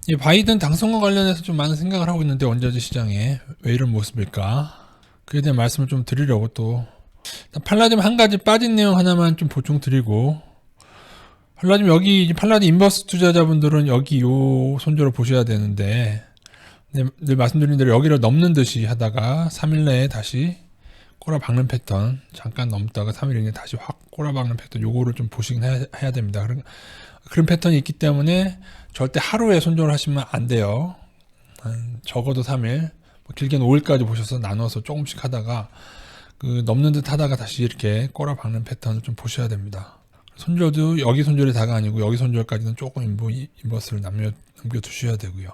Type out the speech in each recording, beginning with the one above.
이 바이든 당선과 관련해서 좀 많은 생각을 하고 있는데 원자재 시장에 왜 이런 모습일까? 그에 대한 말씀을 좀 드리려고 또 팔라듐 한 가지 빠진 내용 하나만 좀 보충 드리고 팔라듐 여기 팔라듐 인버스 투자자분들은 여기 요 손절을 보셔야 되는데 늘 말씀드린 대로 여기를 넘는 듯이 하다가 3일 내에 다시 꼬라박는 패턴 잠깐 넘다가 3일 이내에 다시 확 꼬라박는 패턴 요거를 좀 보시긴 해야 됩니다. 그런 패턴이 있기 때문에 절대 하루에 손절을 하시면 안 돼요. 적어도 3일 길게는 5일까지 보셔서 나눠서 조금씩 하다가 그 넘는 듯 하다가 다시 이렇게 꼬라박는 패턴을 좀 보셔야 됩니다. 손절도 여기 손절이 다가 아니고 여기 손절까지는 조금 인버스를 남겨두셔야 되고요.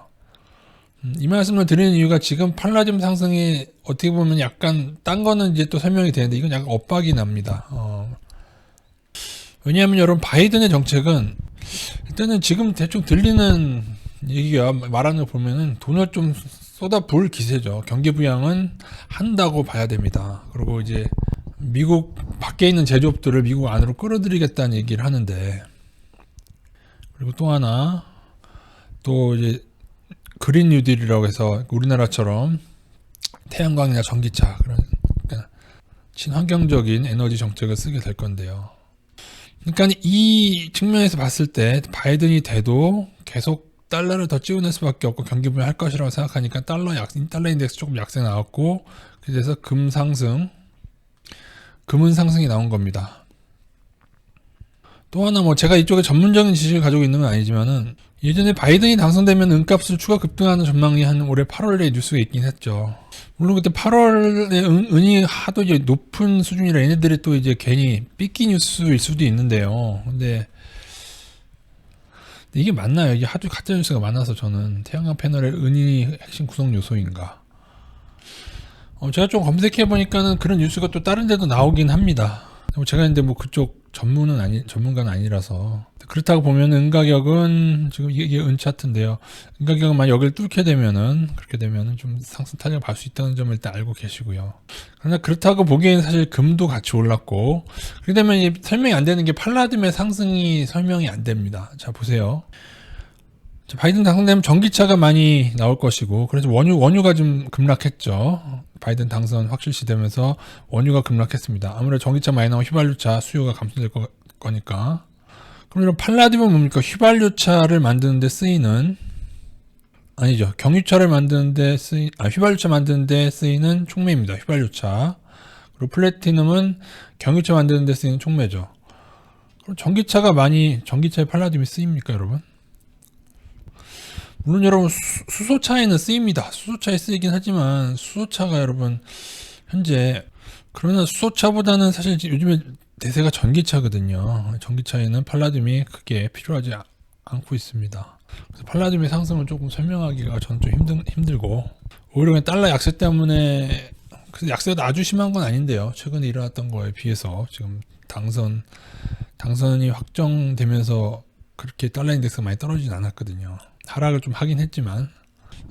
이 말씀을 드리는 이유가 지금 팔라듐 상승이 어떻게 보면 약간 딴 거는 이제 또 설명이 되는데 이건 약간 엇박이 납니다. 왜냐하면 여러분 바이든의 정책은 일단은 지금 대충 들리는 얘기가 말하는 거 보면은 돈을 좀 쏟아 부을 기세죠. 경기 부양은 한다고 봐야 됩니다. 그리고 이제 미국 밖에 있는 제조업들을 미국 안으로 끌어들이겠다는 얘기를 하는데 그리고 또 하나 또 이제 그린 뉴딜이라고 해서 우리나라처럼 태양광이나 전기차 그러니까 친환경적인 에너지 정책을 쓰게 될 건데요. 그러니까 이 측면에서 봤을 때 바이든이 돼도 계속 달러를 더 찍어낼 수밖에 없고 경기 부양할 것이라고 생각하니까 달러 인덱스 조금 약세 나왔고 그래서 금은 상승이 나온 겁니다. 또 하나 제가 이쪽에 전문적인 지식을 가지고 있는 건 아니지만은 예전에 바이든이 당선되면 은값을 추가 급등하는 전망이 한 올해 8월에 뉴스가 있긴 했죠. 물론 그때 8월에 은이 하도 이제 높은 수준이라 얘네들이 또 이제 괜히 삐끼 뉴스일 수도 있는데요. 근데 이게 맞나요? 이게 하도 가짜 뉴스가 많아서 저는 태양광 패널의 은이 핵심 구성 요소인가? 제가 좀 검색해 보니까는 그런 뉴스가 또 다른 데도 나오긴 합니다. 제가 근데 그쪽 전문가는 아니라서 그렇다고 보면 은 가격은 지금 이게 은 차트인데요. 은 가격은 만약 여기를 뚫게 되면은 그렇게 되면은 좀 상승 탄력을 받을 수 있다는 점을 일단 알고 계시고요. 그러나 그렇다고 보기에는 사실 금도 같이 올랐고 그렇게 되면 설명이 안 되는 게 팔라듐의 상승이 설명이 안 됩니다. 자 보세요. 바이든 당선되면 전기차가 많이 나올 것이고 그래서 원유가 좀 급락했죠. 바이든 당선 확실시 되면서 원유가 급락했습니다. 아무래도 전기차 많이 나오면 휘발유차 수요가 감소될 거니까. 그럼 이런 팔라듐은 뭡니까? 휘발유차를 만드는데 쓰이는 아니죠. 경유차를 만드는데 휘발유차 만드는데 쓰이는 촉매입니다. 휘발유차. 그리고 플래티넘은 경유차 만드는데 쓰이는 촉매죠. 그럼 전기차에 팔라듐이 쓰입니까, 여러분? 물론 여러분 수소차에는 쓰입니다. 수소차에 쓰이긴 하지만 수소차가 여러분 현재 그러나 수소차보다는 사실 요즘에 대세가 전기차거든요. 전기차에는 팔라듐이 크게 필요하지 않고 있습니다. 그래서 팔라듐의 상승을 조금 설명하기가 저는 좀 힘들고 오히려 그냥 달러 약세 때문에 그래서 약세가 아주 심한 건 아닌데요. 최근에 일어났던 거에 비해서 지금 당선이 확정되면서 그렇게 달러 인덱스가 많이 떨어지진 않았거든요. 하락을 좀 하긴 했지만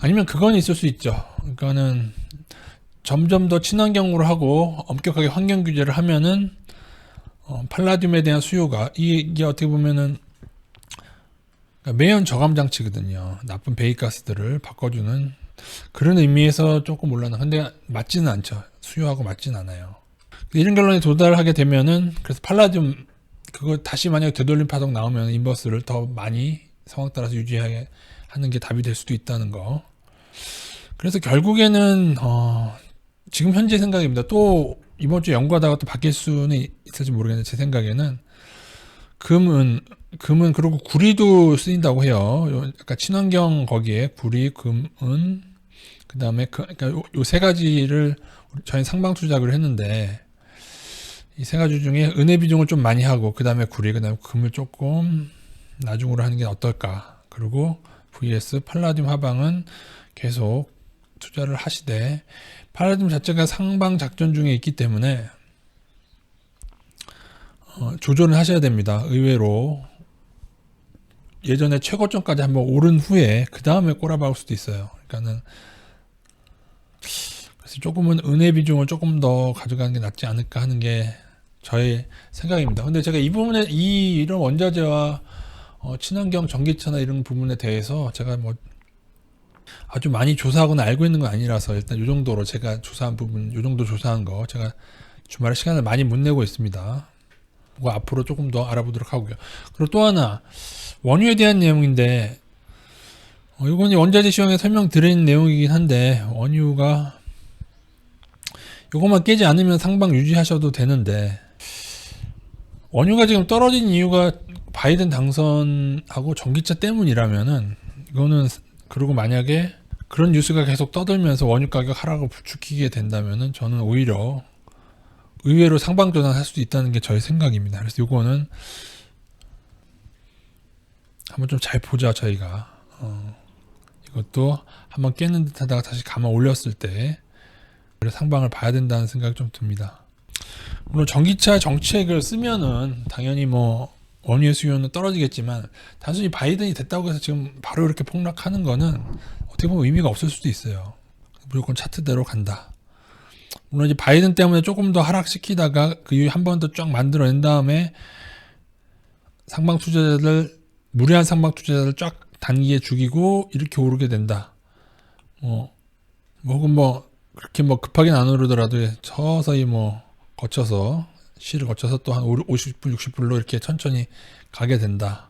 아니면 그건 있을 수 있죠. 그러니까는 점점 더 친환경으로 하고 엄격하게 환경 규제를 하면은 팔라듐에 대한 수요가 이게 어떻게 보면은 매연 저감 장치거든요. 나쁜 배기가스들을 바꿔주는 그런 의미에서 조금 올라나. 근데 맞지는 않죠. 수요하고 맞지는 않아요. 이런 결론에 도달하게 되면은 그래서 팔라듐 그거 다시 만약에 되돌림 파동 나오면 인버스를 더 많이 상황 따라서 유지하게 하는 게 답이 될 수도 있다는 거. 그래서 결국에는 지금 현재 생각입니다. 또 이번 주에 연구하다가 또 바뀔 수는 있을지 모르겠는데 제 생각에는 금은 그리고 구리도 쓰인다고 해요. 약간 친환경 거기에 구리, 금, 은 그다음에 그러니까 요 세 가지를 저희 상방 투자를 했는데 이 세 가지 중에 은의 비중을 좀 많이 하고 그다음에 구리, 그다음에 금을 조금 나중으로 하는 게 어떨까? 그리고 vs 팔라듐 하방은 계속 투자를 하시되 팔라듐 자체가 상방 작전 중에 있기 때문에 조절을 하셔야 됩니다. 의외로 예전에 최고점까지 한번 오른 후에 그 다음에 꼬라박을 수도 있어요. 그러니까는 그래서 조금은 은의 비중을 조금 더 가져가는 게 낫지 않을까 하는 게 저의 생각입니다. 근데 제가 이 부분에 이런 원자재와 친환경 전기차나 이런 부분에 대해서 제가 뭐 아주 많이 조사하거나 알고 있는 건 아니라서 일단 이 정도로 제가 조사한 부분, 이 정도 조사한 거 제가 주말에 시간을 많이 못 내고 있습니다. 그거 앞으로 조금 더 알아보도록 하고요. 그리고 또 하나 원유에 대한 내용인데 이건 원자재 시황에 설명드린 내용이긴 한데 원유가 이것만 깨지 않으면 상방 유지하셔도 되는데 원유가 지금 떨어진 이유가 바이든 당선하고 전기차 때문이라면은 이거는 그리고 만약에 그런 뉴스가 계속 떠들면서 원유 가격 하락을 부추기게 된다면은 저는 오히려 의외로 상방 전환할 수도 있다는 게 저의 생각입니다. 그래서 이거는 한번 좀 잘 보자 저희가 이것도 한번 깨는 듯 하다가 다시 감아 올렸을 때 상방을 봐야 된다는 생각이 좀 듭니다. 물론 전기차 정책을 쓰면은 당연히 뭐 원유의 수요는 떨어지겠지만 단순히 바이든이 됐다고 해서 지금 바로 이렇게 폭락하는 거는 어떻게 보면 의미가 없을 수도 있어요. 무조건 차트대로 간다. 물론 이제 바이든 때문에 조금 더 하락시키다가 그 이후에 한 번 더 쫙 만들어낸 다음에 상방 투자자들 무리한 상방 투자자들 쫙 단기에 죽이고 이렇게 오르게 된다. 혹은 그렇게 급하게는 안 오르더라도 서서히 거쳐서 시를 거쳐서 또 한 50불, 60불로 이렇게 천천히 가게 된다.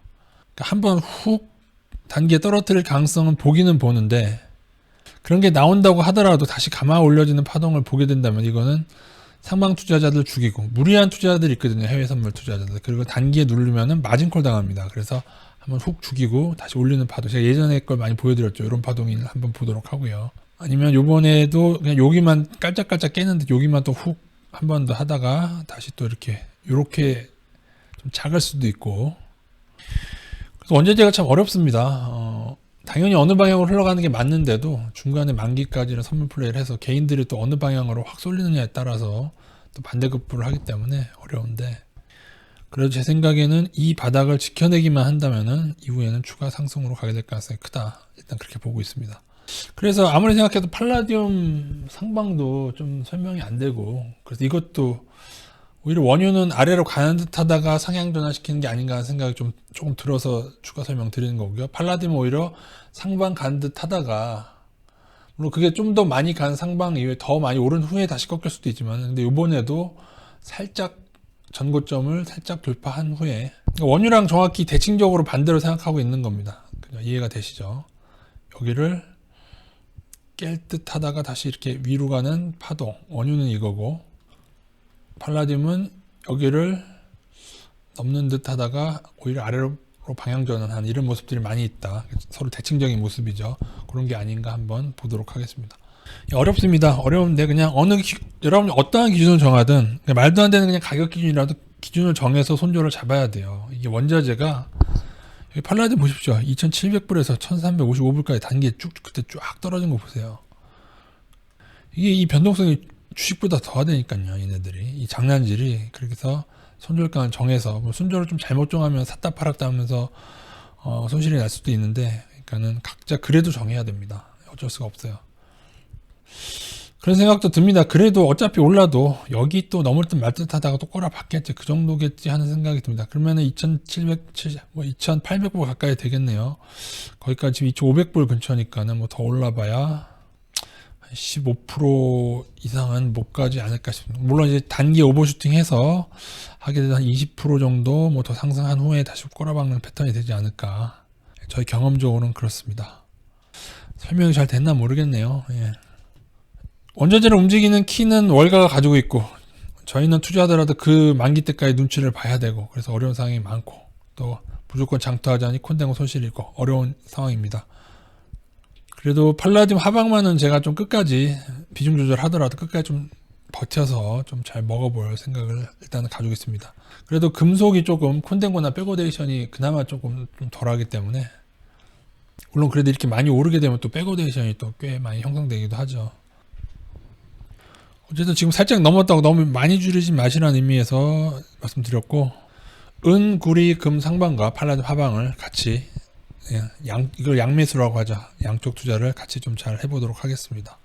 그러니까 한번 훅 단기에 떨어뜨릴 가능성은 보기는 보는데 그런 게 나온다고 하더라도 다시 감아 올려지는 파동을 보게 된다면 이거는 상방 투자자들 죽이고 무리한 투자자들이 있거든요. 해외 선물 투자자들. 그리고 단기에 누르면은 마진콜 당합니다. 그래서 한번 훅 죽이고 다시 올리는 파동. 제가 예전에 걸 많이 보여드렸죠. 이런 파동을 한번 보도록 하고요. 아니면 요번에도 그냥 여기만 깔짝깔짝 깨는데 여기만 또 훅 한 번 더 하다가 다시 또 이렇게 좀 작을 수도 있고. 그래서 원자재가 참 어렵습니다. 당연히 어느 방향으로 흘러가는 게 맞는데도 중간에 만기까지는 선물 플레이를 해서 개인들이 또 어느 방향으로 확 쏠리느냐에 따라서 또 반대급부를 하기 때문에 어려운데 그래도 제 생각에는 이 바닥을 지켜내기만 한다면은 이후에는 추가 상승으로 가게 될 가능성이 크다. 일단 그렇게 보고 있습니다. 그래서 아무리 생각해도 팔라디움 상방도 좀 설명이 안 되고 그래서 이것도 오히려 원유는 아래로 가는 듯 하다가 상향 전환시키는 게 아닌가 하는 생각이 조금 들어서 추가 설명 드리는 거고요. 팔라디움 오히려 상방 가는 듯 하다가 물론 그게 좀 더 많이 간 상방 이후에 더 많이 오른 후에 다시 꺾일 수도 있지만 근데 이번에도 살짝 전고점을 살짝 돌파한 후에 원유랑 정확히 대칭적으로 반대로 생각하고 있는 겁니다. 이해가 되시죠? 여기를 깰 듯 하다가 다시 이렇게 위로 가는 파동. 원유는 이거고 팔라디움은 여기를 넘는 듯 하다가 오히려 아래로 방향 전환한 이런 모습들이 많이 있다. 서로 대칭적인 모습이죠. 그런 게 아닌가 한번 보도록 하겠습니다. 어렵습니다. 어려운데 그냥 여러분이 어떠한 기준을 정하든 말도 안 되는 그냥 가격 기준이라도 기준을 정해서 손절을 잡아야 돼요. 이게 원자재가 여기 팔라디움 보십시오. 2,700불에서 1,355불까지 단기에 그때 쫙 떨어진 거 보세요. 이게 이 변동성이 주식보다 더하다니까요. 얘네들이 이 장난질이. 그래서 손절가를 정해서 손절을 좀 잘못 정하면 샀다 팔았다 하면서 손실이 날 수도 있는데 그러니까는 각자 그래도 정해야 됩니다. 어쩔 수가 없어요. 그런 생각도 듭니다. 그래도 어차피 올라도 여기 또 넘을 듯 말 듯 하다가 또 꼬라 박겠지. 그 정도겠지 하는 생각이 듭니다. 그러면은 2,770, 2,800불 가까이 되겠네요. 거기까지 지금 2,500불 근처니까는 더 올라봐야 15% 이상은 못 가지 않을까 싶습니다. 물론 이제 단기 오버슈팅 해서 하게 되면 한 20% 정도 더 상승한 후에 다시 꼬라박는 패턴이 되지 않을까. 저희 경험적으로는 그렇습니다. 설명이 잘 됐나 모르겠네요. 예. 원자재를 움직이는 키는 월가가 가지고 있고 저희는 투자하더라도 그 만기 때까지 눈치를 봐야 되고 그래서 어려운 상황이 많고 또 무조건 장투하자니 콘덴고 손실이 있고 어려운 상황입니다. 그래도 팔라디움 하방만은 제가 좀 끝까지 비중 조절하더라도 끝까지 좀 버텨서 좀 잘 먹어볼 생각을 일단은 가지고 있습니다. 그래도 금속이 조금 콘덴고나 백오데이션이 그나마 조금 좀 덜하기 때문에 물론 그래도 이렇게 많이 오르게 되면 또 백오데이션이 또 꽤 많이 형성되기도 하죠. 어쨌든 지금 살짝 넘었다고 너무 많이 줄이지 마시라는 의미에서 말씀드렸고 은, 구리, 금 상방과 팔라디움 하방을 같이 이걸 양매수라고 하죠. 양쪽 투자를 같이 좀 잘 해보도록 하겠습니다.